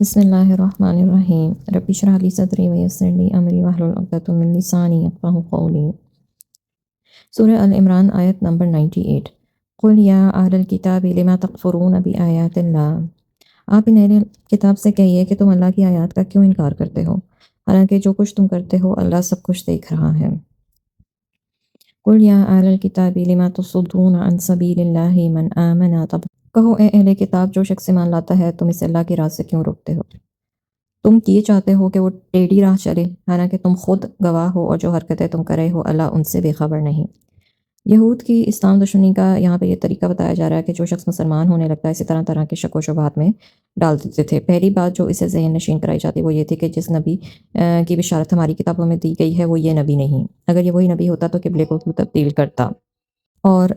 بسم اللہ الرحمن الرحیم رب اشرح لی صدری ویسر لی امری واحلل عقدۃ من لسانی یفقہوا قولی۔ سورہ ال عمران آیت نمبر 98۔ قل یا اہل الکتاب لما تکفرون بآیات اللہ۔ آپ ان اہل کتاب سے کہیے کہ تم اللہ کی آیات کا کیوں انکار کرتے ہو، حالانکہ جو کچھ تم کرتے ہو اللہ سب کچھ دیکھ رہا ہے۔ قل یا اہل الکتاب لما تصدون عن سبیل اللہ من آمن تب، کہو اے اہل کتاب جو شخص ایمان لاتا ہے تم اسے اللہ کی راہ سے کیوں روکتے ہو؟ تم یہ چاہتے ہو کہ وہ ٹیڑھی راہ چلے، حالانکہ تم خود گواہ ہو اور جو حرکتیں تم کر رہے ہو اللہ ان سے بے خبر نہیں۔ یہود کی اسلام دشمنی کا یہاں پہ یہ طریقہ بتایا جا رہا ہے کہ جو شخص مسلمان ہونے لگتا ہے اسی طرح طرح کے شک و شبہات میں ڈال دیتے تھے۔ پہلی بات جو اسے ذہن نشین کرائی جاتی وہ یہ تھی کہ جس نبی کی بشارت ہماری کتابوں میں دی گئی ہے وہ یہ نبی نہیں، اگر یہ وہی نبی ہوتا تو قبلے کو کیوں تبدیل کرتا، اور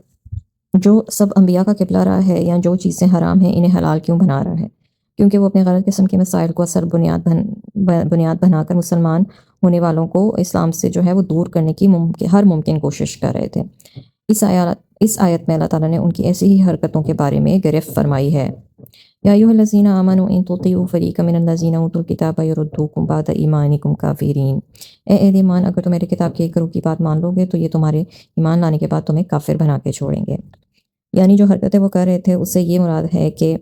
جو سب انبیاء کا قبلہ رہا ہے یا جو چیزیں حرام ہیں انہیں حلال کیوں بنا رہا ہے، کیونکہ وہ اپنے غلط قسم کے مسائل کو اصل بنیاد بنا کر مسلمان ہونے والوں کو اسلام سے جو ہے وہ دور کرنے کی ہر ممکن کوشش کر رہے تھے۔ اس آیت میں اللہ تعالیٰ نے ان کی ایسی ہی حرکتوں کے بارے میں گرفت فرمائی ہے۔ یا ایھا الذین آمنوا ان تطیعوا فریقا من الذین اوتوا الکتاب یردوکم بعد ایمانکم کافرین۔ اے اہل ایمان، اگر تم میرے کتاب کے ایک گروہ کی بات مان لو گے تو یہ تمہارے ایمان لانے کے بعد تمہیں کافر بنا کے چھوڑیں گے۔ یعنی جو حرکتیں وہ کر رہے تھے اس سے یہ مراد ہے کہ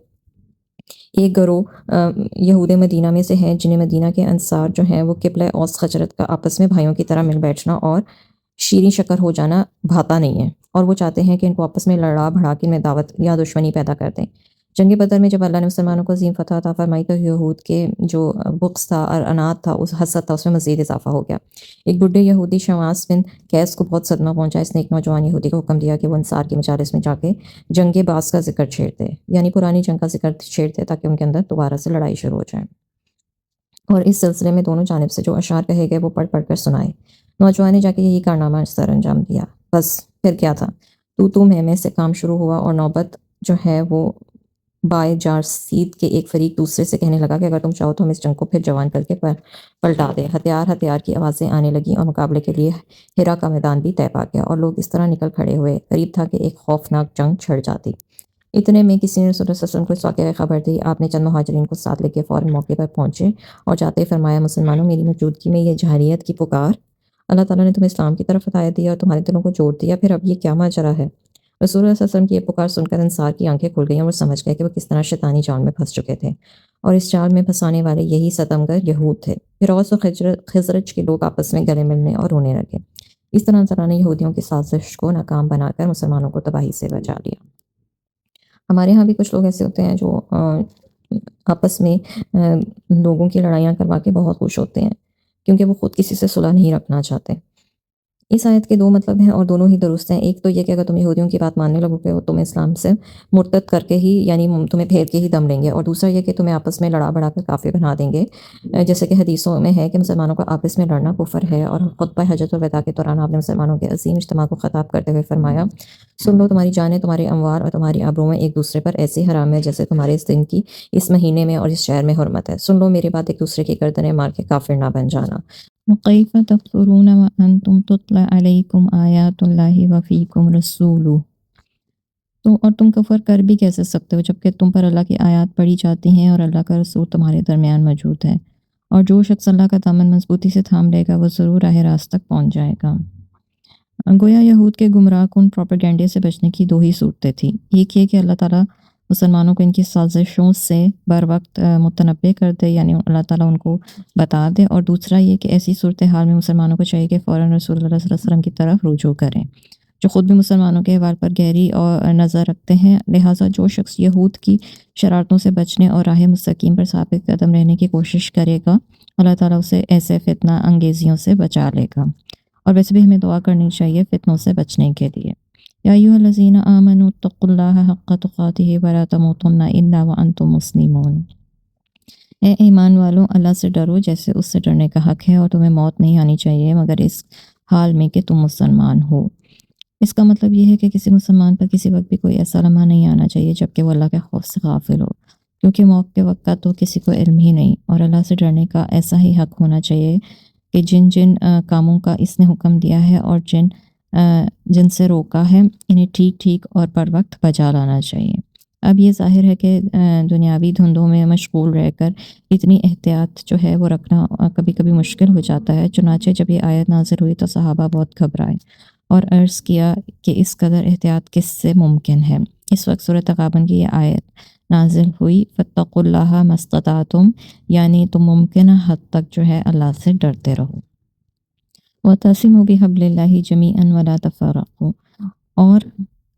ایک گروہ یہود مدینہ میں سے ہیں جنہیں مدینہ کے انصار جو ہیں وہ قبلہ اوس خجرت کا آپس میں بھائیوں کی طرح مل بیٹھنا اور شیریں شکر ہو جانا بھاتا نہیں ہے، اور وہ چاہتے ہیں کہ ان کو آپس میں لڑا بھڑا کے میں دعوت یا دشمنی پیدا کر دیں۔ جنگ بدر میں جب اللہ نے مسلمانوں کو عظیم فتح عطا فرمائی تو یہود کے جو بغض تھا اور عناد تھا، اس حسد تھا، اس میں مزید اضافہ ہو گیا۔ ایک بڈھے یہودی شماس بن قیس کو بہت صدمہ پہنچا۔ اس نے ایک نوجوان یہودی کو حکم دیا کہ وہ انصار کی مجالس میں جا کے جنگ بعث کا ذکر چھیڑ دے، یعنی پرانی جنگ کا ذکر چھیڑ دے تاکہ ان کے اندر دوبارہ سے لڑائی شروع ہو جائے، اور اس سلسلے میں دونوں جانب سے جو اشعار کہے گئے وہ پڑھ پڑھ کر سنائے۔ نوجوان نے جا کے یہی کارنامہ سر انجام دیا۔ بس پھر کیا تھا، تو میں سے کام شروع ہوا، اور نوبت جو ہے وہ بائے جارسید کے ایک فریق دوسرے سے کہنے لگا کہ اگر تم چاہو تو ہم اس جنگ کو پھر جوان کر کے پلٹا دیں۔ ہتھیار کی آوازیں آنے لگیں اور مقابلے کے لیے ہرا کا میدان بھی طے پا گیا، اور لوگ اس طرح نکل کھڑے ہوئے، قریب تھا کہ ایک خوفناک جنگ چھڑ جاتی۔ اتنے میں کسی نے رسول اللہ صلی اللہ علیہ وسلم کو اس واقعے کی خبر دی۔ آپ نے چند مہاجرین کو ساتھ لے کے فوراً موقع پر پہنچے اور جاتے فرمایا، مسلمانوں، میری موجودگی میں یہ جاہلیت کی پکار، اللہ تعالیٰ نے تمہیں اسلام کی طرف ہدایت دی اور تمہارے دلوں کو جوڑ دیا، پھر اب یہ کیا ماجرا ہے؟ رسول اللہ صلی اللہ علیہ وسلم کی یہ پکار سن کر انصار کی آنکھیں کھل گئیں اور وہ سمجھ گئے کہ وہ کس طرح شیطانی جال میں پھنس چکے تھے، اور اس جال میں پھنسانے والے یہی ستمگر یہود تھے۔ پھر اوس و خزرج کے لوگ آپس میں گلے ملنے اور رونے لگے۔ اس طرح اللہ نے یہودیوں کی سازش کو ناکام بنا کر مسلمانوں کو تباہی سے بچا لیا۔ ہمارے ہاں بھی کچھ لوگ ایسے ہوتے ہیں جو آپس میں لوگوں کی لڑائیاں کروا کے بہت خوش ہوتے ہیں، کیونکہ وہ خود کسی سے صلح نہیں رکھنا چاہتے۔ اس آیت کے دو مطلب ہیں اور دونوں ہی درست ہیں۔ ایک تو یہ کہ اگر تم یہودیوں کی بات ماننے لگو گے وہ تمہیں اسلام سے مرتد کر کے ہی، یعنی تمہیں پھیر کے ہی دم لیں گے، اور دوسرا یہ کہ تمہیں آپس میں لڑا بڑھا کر کافر بنا دیں گے، جیسے کہ حدیثوں میں ہے کہ مسلمانوں کا آپس میں لڑنا کفر ہے۔ اور خطبہ حجۃ الوداع کے دوران آپ نے مسلمانوں کے عظیم اجتماع کو خطاب کرتے ہوئے فرمایا، سن لو، تمہاری جانیں، تمہارے اموال اور تمہاری آبرویں ایک دوسرے پر ایسے حرام ہے جیسے تمہارے اس دن کی، اس مہینے میں اور اس شہر میں حرمت ہے۔ سن لو میری بات، ایک دوسرے کی گردنیں مار کے کافر نہ بن جانا۔ وَكَيْفَ تَكْفُرُونَ وَأَنْتُمْ تُتْلَى عَلَيْكُمْ آيَاتُ اللَّهِ وَفِيكُمْ رَسُولُهُ۔ اور تم کفر کر بھی کیسے سکتے ہو جبکہ تم پر اللہ کی آیات پڑھی جاتی ہیں اور اللہ کا رسول تمہارے درمیان موجود ہے، اور جو شخص اللہ کا دامن مضبوطی سے تھام لے گا وہ ضرور راہ راست تک پہنچ جائے گا۔ گویا یہود کے گمراہ کن پروپیگنڈے سے بچنے کی دو ہی صورتیں تھیں، ایک یہ کہ اللہ تعالیٰ مسلمانوں کو ان کی سازشوں سے بر وقت متنبع کر دے، یعنی اللہ تعالیٰ ان کو بتا دے، اور دوسرا یہ کہ ایسی صورتحال میں مسلمانوں کو چاہیے کہ فوراً رسول اللہ صلی اللہ علیہ وسلم کی طرف رجوع کریں، جو خود بھی مسلمانوں کے احوال پر گہری اور نظر رکھتے ہیں۔ لہٰذا جو شخص یہود کی شرارتوں سے بچنے اور راہ مستقیم پر ثابت قدم رہنے کی کوشش کرے گا، اللہ تعالیٰ اسے ایسے فتنہ انگیزیوں سے بچا لے گا۔ اور ویسے بھی ہمیں دعا کرنی چاہیے فتنوں سے بچنے کے لیے۔ یا ایھا الذین آمنوا اتقوا اللہ حق تقاتہ ولا تموتن الا وانتم مسلمون۔ اے ایمان والو، اللہ سے ڈرو جیسے اس سے ڈرنے کا حق ہے، اور تمہیں موت نہیں آنی چاہیے مگر اس حال میں کہ تم مسلمان ہو۔ اس کا مطلب یہ ہے کہ کسی مسلمان پر کسی وقت بھی کوئی ایسا لمحہ نہیں آنا چاہیے جبکہ وہ اللہ کے خوف سے غافل ہو، کیونکہ موت کے وقت کا تو کسی کو علم ہی نہیں، اور اللہ سے ڈرنے کا ایسا ہی حق ہونا چاہیے کہ جن کاموں کا اس نے حکم دیا ہے اور جن سے روکا ہے انہیں ٹھیک ٹھیک اور پر وقت بجا لانا چاہیے۔ اب یہ ظاہر ہے کہ دنیاوی دھندوں میں مشغول رہ کر اتنی احتیاط جو ہے وہ رکھنا کبھی کبھی مشکل ہو جاتا ہے۔ چنانچہ جب یہ آیت نازل ہوئی تو صحابہ بہت گھبرائے اور عرض کیا کہ اس قدر احتیاط کس سے ممکن ہے۔ اس وقت سورۃ تغابن کی یہ آیت نازل ہوئی، فاتقوا اللہ ما استطعتم، یعنی تم ممکنہ حد تک جو ہے اللہ سے ڈرتے رہو۔ وَاعْتَصِمُوا بِحَبْلِ اللَّهِ جَمِيعًا وَلَا تَفَرَّقُوا، اور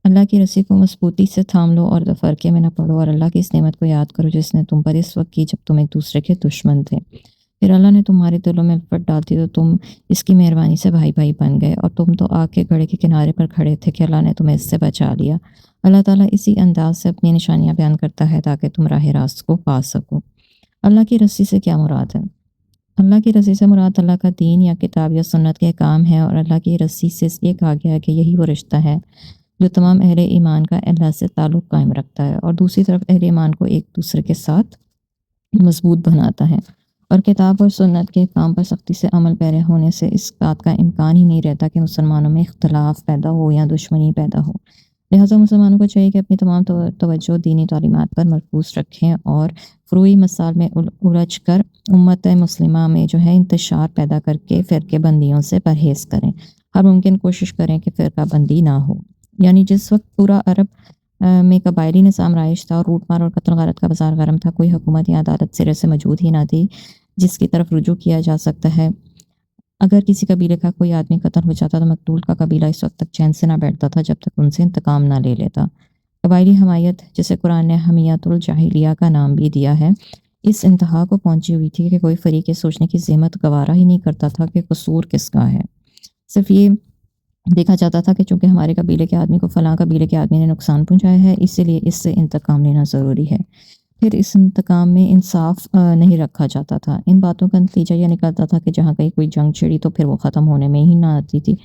اللہ کی رسی کو مضبوطی سے تھام لو اور تفرقے میں نہ پڑو، اور اللہ کی اس نعمت کو یاد کرو جس نے تم پر اس وقت کی جب تم ایک دوسرے کے دشمن تھے، پھر اللہ نے تمہارے دلوں میں الفت ڈال دی تو تم اس کی مہربانی سے بھائی بھائی بن گئے، اور تم تو آگ کے گڑھے کے کنارے پر کھڑے تھے کہ اللہ نے تمہیں اس سے بچا لیا۔ اللہ تعالیٰ اسی انداز سے اپنی نشانیاں بیان کرتا ہے تاکہ تم راہ راست کو پا سکو۔ اللہ کی رسی سے کیا مراد ہے؟ اللہ کی رسی سے مراد اللہ کا دین یا کتاب یا سنت کے احکام ہے، اور اللہ کی رسی سے یہ کہا گیا ہے کہ یہی وہ رشتہ ہے جو تمام اہل ایمان کا اللہ سے تعلق قائم رکھتا ہے، اور دوسری طرف اہل ایمان کو ایک دوسرے کے ساتھ مضبوط بناتا ہے۔ اور کتاب اور سنت کے احکام پر سختی سے عمل پیرا ہونے سے اس بات کا امکان ہی نہیں رہتا کہ مسلمانوں میں اختلاف پیدا ہو یا دشمنی پیدا ہو۔ لہٰذا مسلمانوں کو چاہیے کہ اپنی تمام توجہ دینی تعلیمات پر مرکوز رکھیں اور فروعی مسائل میں الجھ کر امت مسلمہ میں جو ہے انتشار پیدا کر کے فرقے بندیوں سے پرہیز کریں۔ ہر ممکن کوشش کریں کہ فرقہ بندی نہ ہو۔ یعنی جس وقت پورا عرب میں قبائلی نظام رائج تھا اور لوٹ مار اور قتل غارت کا بازار گرم تھا، کوئی حکومت یا عدالت سرے سے موجود ہی نہ تھی جس کی طرف رجوع کیا جا سکتا ہے۔ اگر کسی قبیلے کا کوئی آدمی قتل ہو جاتا تو مقتول کا قبیلہ اس وقت تک چین سے نہ بیٹھتا تھا جب تک ان سے انتقام نہ لے لیتا۔ قبائلی حمایت، جسے قرآن نے حمیت الجاہلیہ کا نام بھی دیا ہے، اس انتہا کو پہنچی ہوئی تھی کہ کوئی فریق یہ سوچنے کی زحمت گوارا ہی نہیں کرتا تھا کہ قصور کس کا ہے۔ صرف یہ دیکھا جاتا تھا کہ چونکہ ہمارے قبیلے کے آدمی کو فلاں قبیلے کے آدمی نے نقصان پہنچایا ہے، اسی لیے اس سے انتقام لینا ضروری ہے۔ پھر اس انتقام میں انصاف نہیں رکھا جاتا تھا۔ ان باتوں کا نتیجہ یہ نکلتا تھا کہ جہاں کہیں کوئی جنگ چھڑی تو پھر وہ ختم ہونے میں ہی نہ آتی تھی۔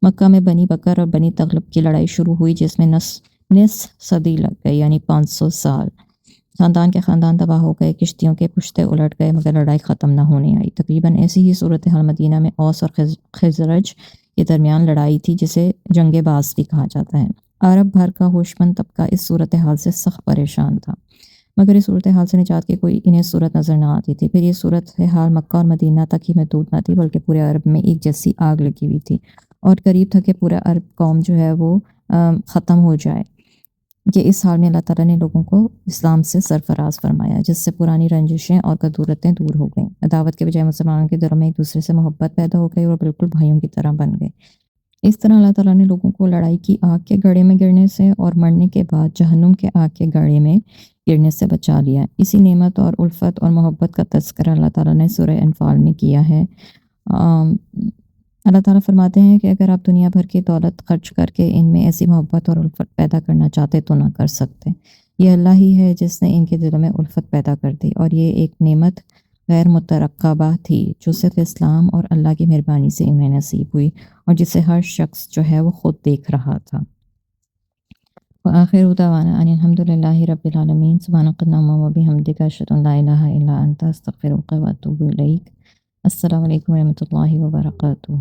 مکہ میں بنی بکر اور بنی تغلب کی لڑائی شروع ہوئی جس میں نصف صدی لگ گئی، یعنی 500 سال۔ خاندان کے خاندان تباہ ہو گئے، کشتیوں کے پشتے الٹ گئے، مگر لڑائی ختم نہ ہونے آئی۔ تقریباً ایسی ہی صورتحال مدینہ میں اوس اور خزرج کے درمیان لڑائی تھی جسے جنگ باز بھی کہا جاتا ہے۔ عرب بھر کا ہوشمند طبقہ اس صورتحال سے سخت پریشان تھا، مگر اس صورتحال سے نجات کی کوئی انہیں صورت نظر نہ آتی تھی۔ پھر یہ صورتحال مکہ اور مدینہ تک ہی محدود نہ تھی بلکہ پورے عرب میں ایک جیسی آگ لگی ہوئی تھی، اور قریب تھا کہ پورا عرب قوم جو ہے وہ ختم ہو جائے۔ کہ اس حال میں اللہ تعالیٰ نے لوگوں کو اسلام سے سرفراز فرمایا، جس سے پرانی رنجشیں اور کدورتیں دور ہو گئیں۔ عداوت کے بجائے مسلمانوں کے دلوں میں ایک دوسرے سے محبت پیدا ہو گئی اور بالکل بھائیوں کی طرح بن گئے۔ اس طرح اللہ تعالیٰ نے لوگوں کو لڑائی کی آگ کے گڑھے میں گرنے سے اور مرنے کے بعد جہنم کے آگ کے گڑھے میں گرنے سے بچا لیا۔ اسی نعمت اور الفت اور محبت کا تذکرہ اللہ تعالیٰ نے سورہ انفال میں کیا ہے۔ اللہ تعالیٰ فرماتے ہیں کہ اگر آپ دنیا بھر کی دولت خرچ کر کے ان میں ایسی محبت اور الفت پیدا کرنا چاہتے تو نہ کر سکتے۔ یہ اللہ ہی ہے جس نے ان کے دلوں میں الفت پیدا کر دی، اور یہ ایک نعمت غیر مترقبہ تھی جو صرف اسلام اور اللہ کی مہربانی سے انہیں نصیب ہوئی، اور جسے ہر شخص جو ہے وہ خود دیکھ رہا تھا۔ وآخر دعوانا ان الحمد للہ رب العالمین، سبحانک اللہم وبحمدک، اشہد ان لا الہ الا انت، استغفرک واتوب الیک۔ السلام علیکم ورحمۃ اللہ وبرکاتہ۔